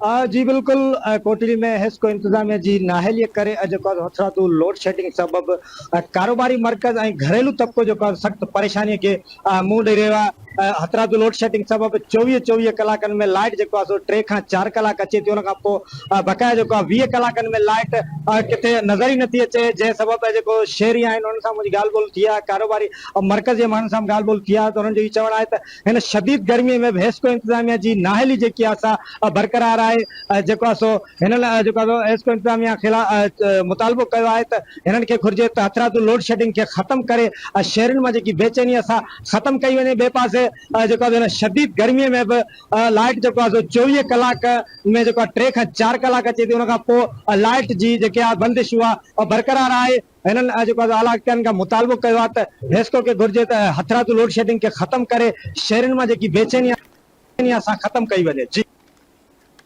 जी बिल्कुल। कोटली में हेस्को इंतजामिया जी नाहली करे हथरातू लोड शेडिंग सबब कारोबारी मर्कज घरेलू तबको सख्त परेशानी के मुंह ॾेई रहियो आहे। हथरातू लोड शेडिंग सबब 24 कलाकनि में लाइट 3 खां 4 कलाक अचे थी, उन खां पोइ बकाया 20 कलाकनि में लाइट किथे नज़र ई नथी अचे, जंहिं सबब शहरी आहिनि उन्हनि सां मुंहिंजी ॻाल्हि ॿोल थी आहे, कारोबारी मर्कज़ जे माण्हुनि सां ॻाल्हि ॿोल थी आहे, त उन्हनि जो इहो चवणु आहे त हिन शदीद गर्मीअ में बि हेस्को इंतजामिया जी नाहली जेकी आहे असां बरक़रार आहे। हिन लाइ हेस्को इंतजामिया खिलाफ़ मुतालबो कयो आहे त हिननि खे घुर्जे त हथरातू लोड शेडिंग खे ख़तमु करे शहरनि मां जेकी बेचैनी असां ख़तमु कई वञे। ॿिए पासे हिन शदीद गर्मीअ में बि लाइट 24 कलाक में 3 खां 4 कलाक अचे थी, उन खां पोइ लाइट जी जेके आहे बंदिश उहा बरक़रार आहे। हिननि आला अॻियां खां मुतालबो कयो आहे त हेस्को खे घुर्जे त हथरातू लोड शेडिंग खे ख़तमु करे शहरनि मां जेकी बेचैनी आहे असां ख़तमु कई वञे। जी।